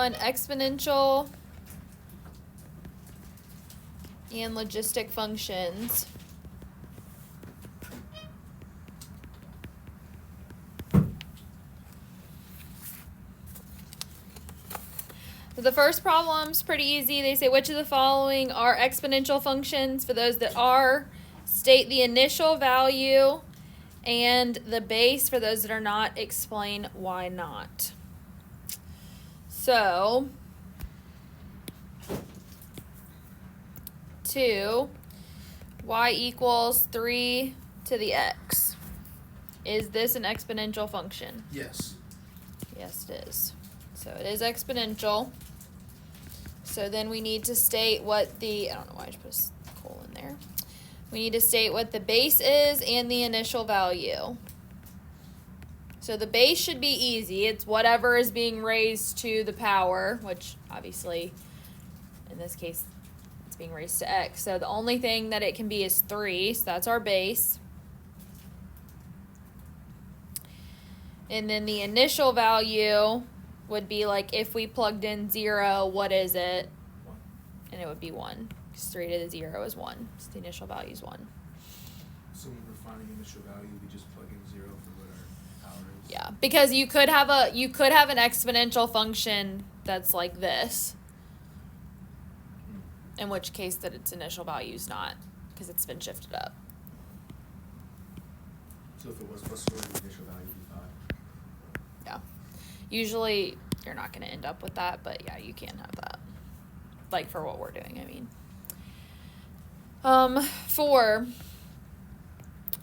On exponential and logistic functions. So the first problem's pretty easy. They say which of the following are exponential functions? For those that are, state the initial value and the base. For those that are not, explain why not. So 2 y equals 3 to the x. Is this an exponential function? Yes. Yes, it is. So it is exponential. So then we need to state what the, I don't know why I just put a colon there. We need to state what the base is and the initial value. So the base should be easy. It's whatever is being raised to the power, which obviously in this case it's being raised to x. So the only thing that it can be is 3, so that's our base. And then the initial value would be like if we plugged in 0, what is it? 1. And it would be 1. Because 3 to the 0 is 1. So the initial value is 1. So when we're finding initial value, we just plug in 0 for what our power is. Yeah, because you could have an exponential function that's like this. In which case that its initial value is not, because it's been shifted up. So if it was, what's sort of the initial value be 5? Yeah. Usually you're not going to end up with that, but yeah, you can have that. Like for what we're doing, I mean. 4.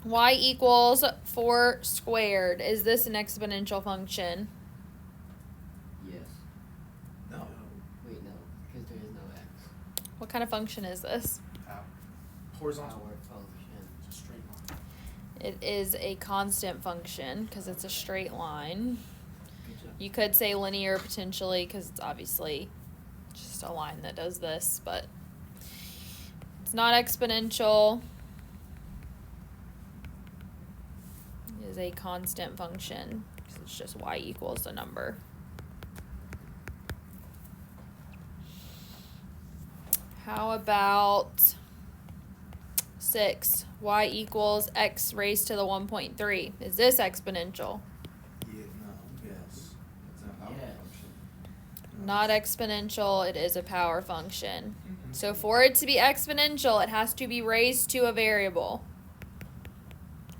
Y equals 4 squared. Is this an exponential function? Yes. No. Wait, no, because there is no x. What kind of function is this? Horizontal. Power function. It's a straight line. It is a constant function because it's a straight line. Good job. You could say linear potentially because it's obviously just a line that does this, but it's not exponential. It is a constant function because it's just y equals a number. How about 6? Y equals x raised to the 1.3. Is this exponential? Yeah, no, yes. It's a power Yes. function. No, Not it's- exponential, it is a power function. Mhm. So for it to be exponential, it has to be raised to a variable.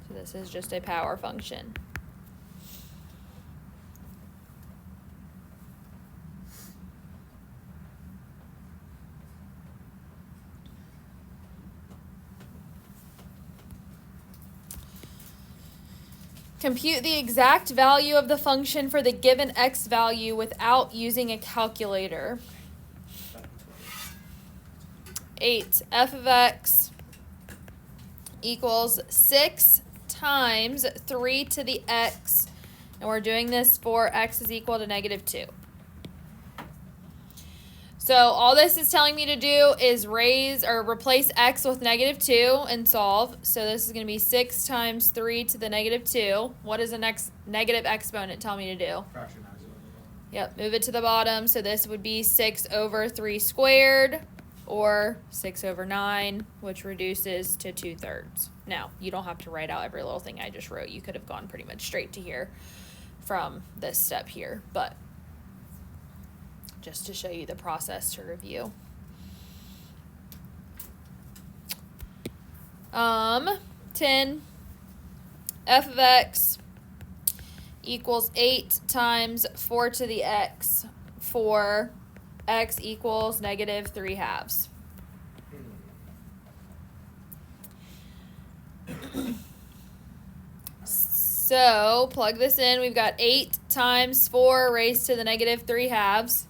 So this is just a power function. Compute the exact value of the function for the given x value without using a calculator. 8. F of x equals 6 times 3 to the x. And we're doing this for x is equal to -2. So all this is telling me to do is raise or replace x with -2 and solve. So this is going to be 6 times 3 to the -2. What does the next negative exponent tell me to do? Fractionize it on the bottom. Yep, move it to the bottom. So this would be 6 over 3 squared, or 6 over 9, which reduces to 2/3. Now, you don't have to write out every little thing I just wrote. You could have gone pretty much straight to here from this step here, but just to show you the process to review. 10 f of x equals 8 times 4 to the x for x equals -3/2. So plug this in. We've got 8 times 4 raised to the -3/2.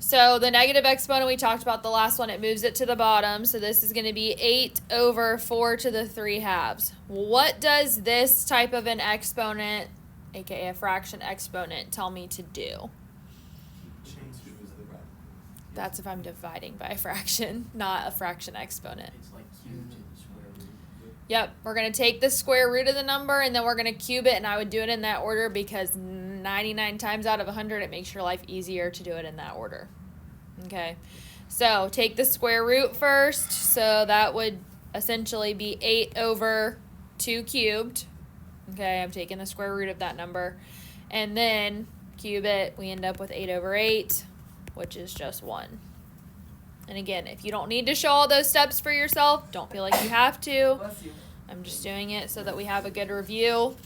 So the negative exponent we talked about the last one, it moves it to the bottom. So this is going to be 8 over 4 to the 3/2. What does this type of an exponent, aka a fraction exponent, tell me to do? Change choose the right. That's if I'm dividing by a fraction, not a fraction exponent. It's like cubed to the square root. Yep, we're going to take the square root of the number and then we're going to cube it, and I would do it in that order because 9 99 times out of 100, it makes your life easier to do it in that order. Okay, so take the square root first. So that would essentially be 8 over 2 cubed. Okay, I'm taking the square root of that number. And then cube it, we end up with 8 over 8, which is just 1. And again, if you don't need to show all those steps for yourself, don't feel like you have to. Bless you. I'm just doing it so that we have a good review.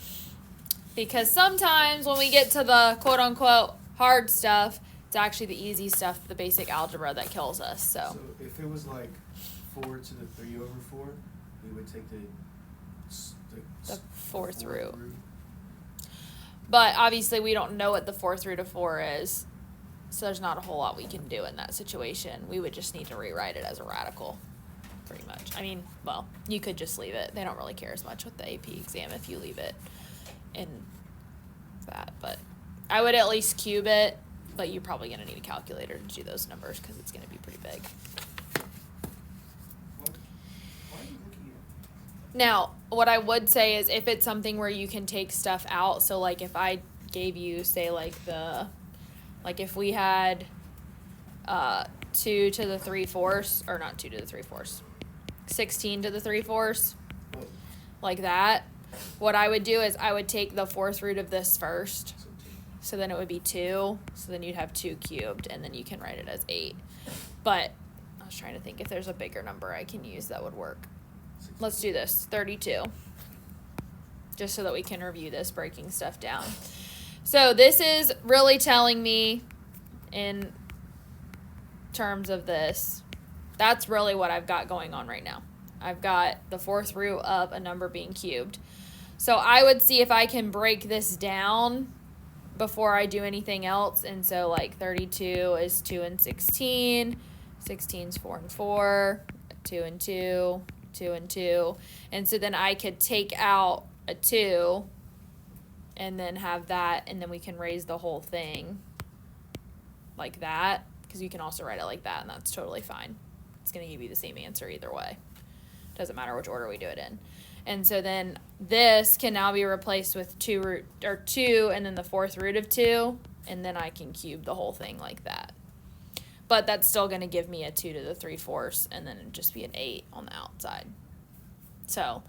Because sometimes when we get to the quote-unquote hard stuff, it's actually the easy stuff, the basic algebra, that kills us. So if it was like 4 to the 3 over 4, we would take the fourth root. But obviously we don't know what the fourth root of 4 is. So there's not a whole lot we can do in that situation. We would just need to rewrite it as a radical, pretty much. I mean, well, you could just leave it. They don't really care as much with the AP exam if you leave it in that. But I would at least cube it, but you're probably going to need a calculator to do those numbers because it's going to be pretty big. Why are you looking at? Now, what I would say is if it's something where you can take stuff out, so like if I gave you, say, like if we had 2 to the 3/4, or not 2 to the 3/4, 16 to the 3/4, like that, what I would do is I would take the fourth root of this first, so then it would be 2, so then you'd have 2 cubed, and then you can write it as 8. But I was trying to think if there's a bigger number I can use that would work. Let's do this, 32, just so that we can review this, breaking stuff down. So this is really telling me in terms of this, that's really what I've got going on right now. I've got the fourth root of a number being cubed. So I would see if I can break this down before I do anything else. And so like 32 is 2 and 16, 16 is 4 and 4, 2 and 2, 2 and 2. And so then I could take out a 2 and then have that, and then we can raise the whole thing like that, because you can also write it like that, and that's totally fine. It's going to give you the same answer either way. Doesn't matter which order we do it in. And so then this can now be replaced with 2 and then the fourth root of 2, and then I can cube the whole thing like that. But that's still going to give me a 2 to the 3/4, and then it'd just be an 8 on the outside. So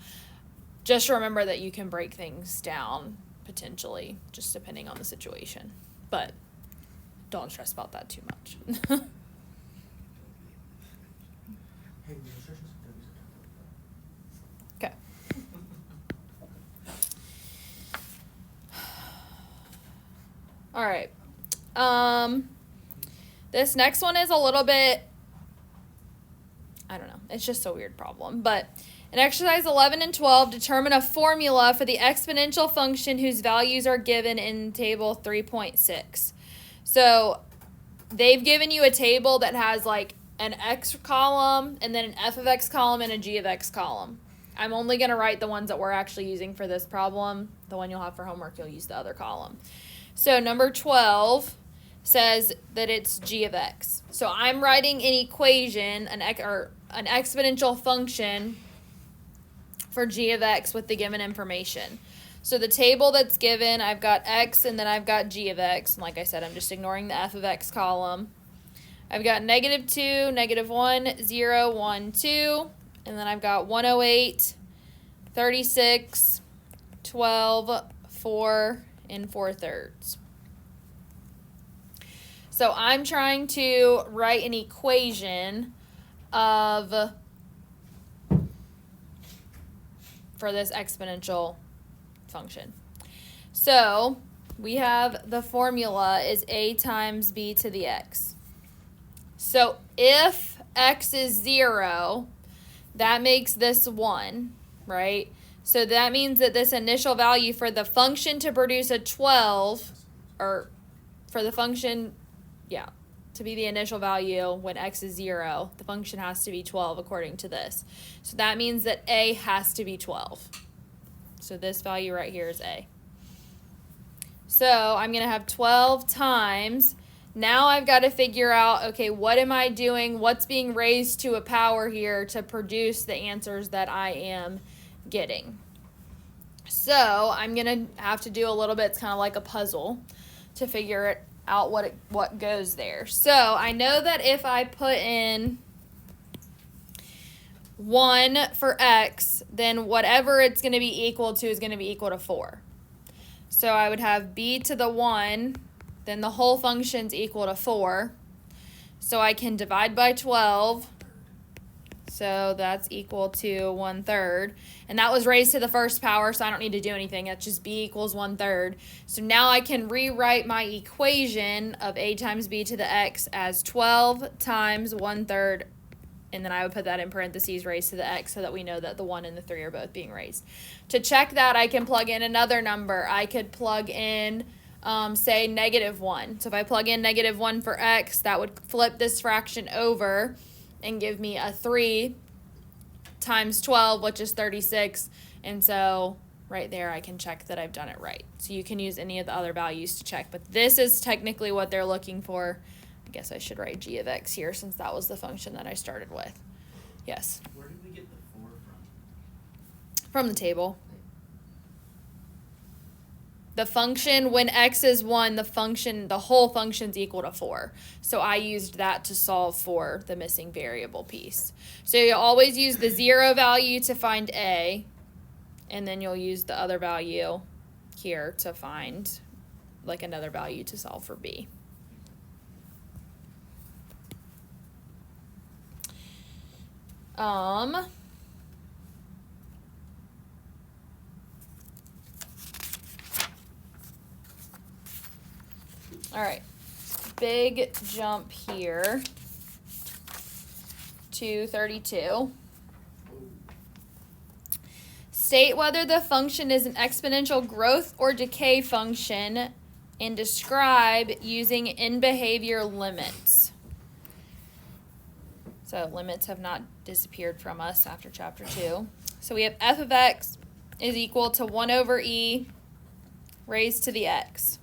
just remember that you can break things down potentially, just depending on the situation. But don't stress about that too much. Hey, the instructions are Okay. All right. This next one is a little bit, I don't know, it's just a weird problem. But in exercise 11 and 12, determine a formula for the exponential function whose values are given in table 3.6. So they've given you a table that has like an x column and then an f of x column and a g of x column. I'm only going to write the ones that we're actually using for this problem. The one you'll have for homework, you'll use the other column. So number 12 says that it's g of x. So I'm writing an equation, an exponential function for g of x with the given information. So the table that's given, I've got x and then I've got g of x. And like I said, I'm just ignoring the f of x column. I've got -2, -1, 0, 1, 2. And then I've got 108, 36, 12, 4, and 4/3. So I'm trying to write an equation for this exponential function. So we have the formula is a times b to the x. So if x is 0, that makes this 1, right? So that means that this initial value for the function to produce a 12, or for the function, to be the initial value when x is 0, the function has to be 12 according to this. So that means that a has to be 12. So this value right here is a. So I'm going to have 12 times. Now I've got to figure out, okay, what am I doing? What's being raised to a power here to produce the answers that I am getting? So I'm going to have to do a little bit, it's kind of like a puzzle. to figure it out what goes there. So I know that if I put in 1 for x, then whatever it's going to be equal to is going to be equal to 4. So I would have b to the 1, then the whole function's equal to 4. So I can divide by 12. So that's equal to 1/3. And that was raised to the first power, so I don't need to do anything. That's just b equals 1/3. So now I can rewrite my equation of a times b to the x as 12 times 1/3. And then I would put that in parentheses, raised to the x, so that we know that the 1 and the 3 are both being raised. To check that, I can plug in another number. I could plug in, say, -1. So if I plug in -1 for x, that would flip this fraction over and give me a 3 times 12, which is 36. And so right there, I can check that I've done it right. So you can use any of the other values to check. But this is technically what they're looking for. I guess I should write g of x here since that was the function that I started with. Yes? Where did we get the 4 from? From the table. The function, when x is 1, the whole function's equal to 4. So I used that to solve for the missing variable piece. So you always use the 0 value to find a, and then you'll use the other value here to find like another value to solve for b. All right, big jump here to 32. State whether the function is an exponential growth or decay function and describe using in-behavior limits. So limits have not disappeared from us after chapter 2. So we have f of x is equal to 1 over e raised to the x.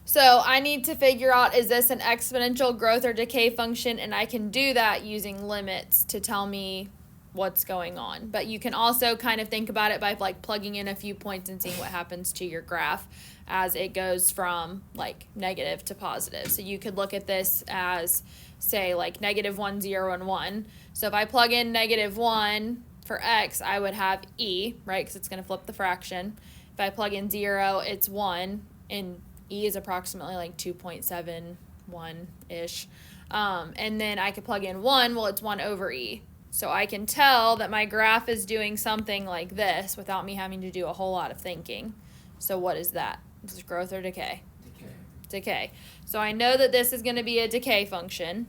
So I need to figure out, is this an exponential growth or decay function? And I can do that using limits to tell me what's going on. But you can also kind of think about it by like plugging in a few points and seeing what happens to your graph as it goes from like negative to positive. So you could look at this as, say, like -1, 0, and 1. So if I plug in -1 for x, I would have e, right, because it's going to flip the fraction. If I plug in 0, it's 1, and e is approximately like 2.71-ish. And then I could plug in 1, well, it's 1 over e. So I can tell that my graph is doing something like this without me having to do a whole lot of thinking. So what is that? Is this growth or decay? Decay. Decay. So I know that this is going to be a decay function,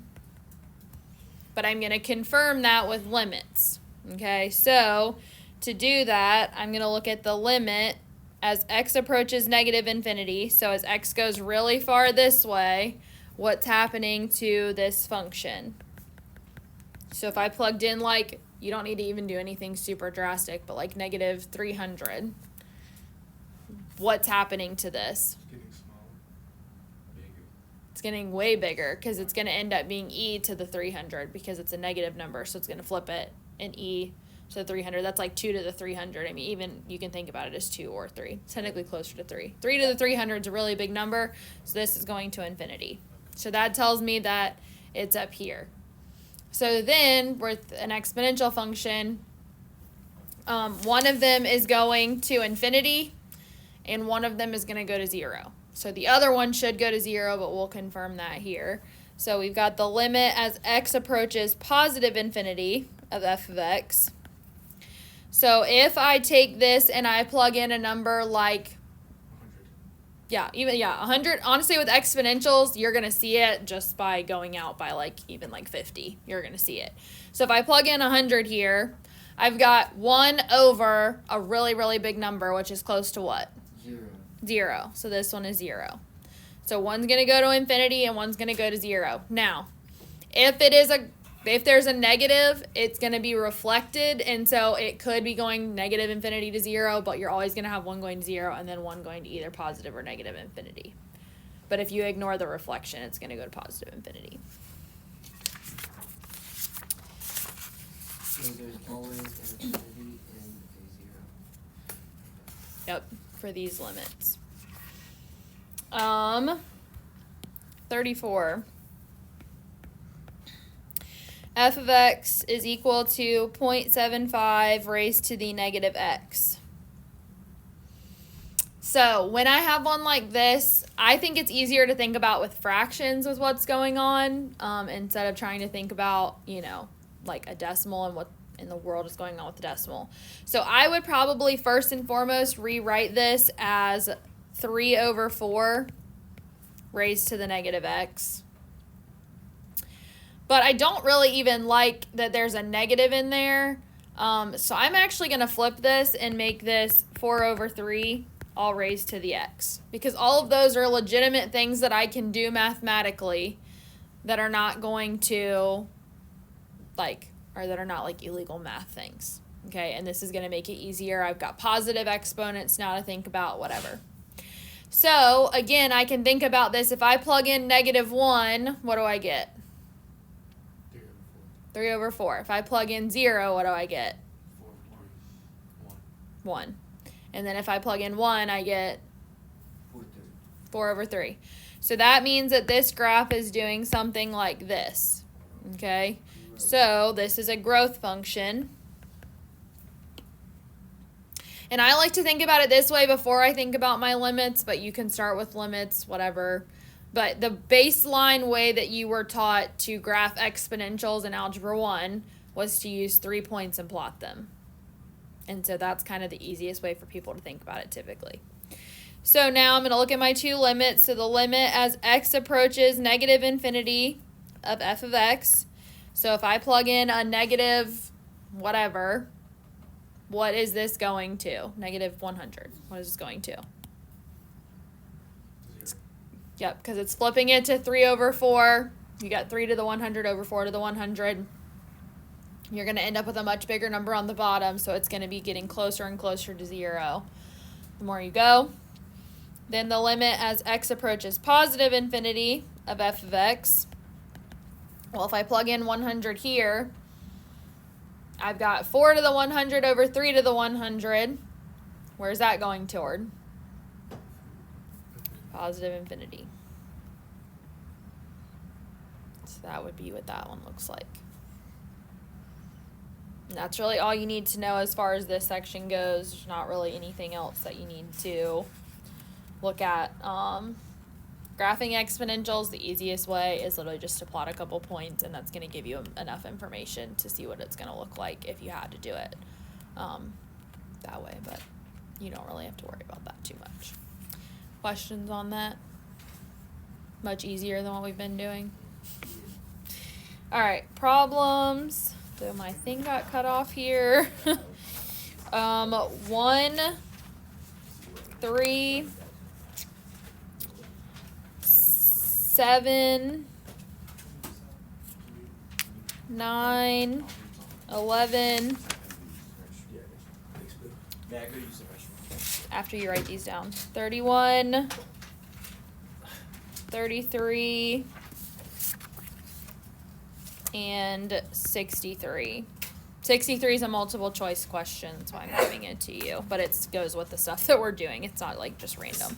but I'm going to confirm that with limits. Okay, so to do that, I'm going to look at the limit as x approaches -infinity. So as x goes really far this way, what's happening to this function? So if I plugged in, like, you don't need to even do anything super drastic, but like -300, what's happening to this? It's getting smaller. Bigger. It's getting way bigger because it's going to end up being e to the 300 because it's a negative number, so it's going to flip it and e to the 300. That's like 2 to the 300. I mean, even you can think about it as 2 or 3. It's technically closer to 3. 3 to the 300 is a really big number, so this is going to infinity. So that tells me that it's up here. So then, with an exponential function, one of them is going to infinity, and one of them is going to go to 0. So the other one should go to 0, but we'll confirm that here. So we've got the limit as x approaches positive infinity of f of x. So if I take this and I plug in a number like 100. 100. Honestly, with exponentials, you're going to see it just by going out by even 50. You're going to see it. So if I plug in 100 here, I've got 1 over a really, really big number, which is close to what? 0. 0. So this one is 0. So one's going to go to infinity and one's going to go to 0. Now, if there's a negative, it's going to be reflected, and so it could be going -infinity to 0, but you're always going to have one going to 0 and then one going to either positive or negative infinity. But if you ignore the reflection, it's going to go to positive infinity. So there's always an infinity and a 0. Yep, for these limits. 34. F of x is equal to 0.75 raised to the negative x. So when I have one like this, I think it's easier to think about with fractions with what's going on, instead of trying to think about, like a decimal and what in the world is going on with the decimal. So I would probably first and foremost rewrite this as 3 over 4 raised to the negative x. But I don't really even like that there's a negative in there. So I'm actually going to flip this and make this 4 over 3 all raised to the x. Because all of those are legitimate things that I can do mathematically that are not going to, or that are not like illegal math things. Okay, and this is going to make it easier. I've got positive exponents now to think about, whatever. So, again, I can think about this. If I plug in -1, what do I get? 3 over 4. If I plug in 0, what do I get? 1. And then if I plug in 1, I get 4 over 3. So that means that this graph is doing something like this. Okay? So this is a growth function. And I like to think about it this way before I think about my limits, but you can start with limits, whatever. But the baseline way that you were taught to graph exponentials in Algebra 1 was to use 3 points and plot them. And so that's kind of the easiest way for people to think about it typically. So now I'm going to look at my two limits. So the limit as x approaches negative infinity of f of x. So if I plug in a negative whatever, what is this going to? Negative 100. What is this going to? 0. Yep, because it's flipping it to 3 over 4. You got 3 to the 100 over 4 to the 100. You're going to end up with a much bigger number on the bottom, so it's going to be getting closer and closer to 0 the more you go. Then the limit as x approaches positive infinity of f of x. Well, if I plug in 100 here, I've got 4 to the 100 over 3 to the 100. Where's that going toward? Positive infinity. So that would be what that one looks like. And that's really all you need to know as far as this section goes. There's not really anything else that you need to look at. Graphing exponentials, the easiest way is literally just to plot a couple points, and that's going to give you enough information to see what it's going to look like if you had to do it that way. But you don't really have to worry about that too much. Questions on that? Much easier than what we've been doing. All right, problems. So my thing got cut off here. 1, 3, 7, 9, 11. After you write these down. 31, 33, and 63. 63 is a multiple choice question, so I'm giving it to you. But it goes with the stuff that we're doing. It's not like just random.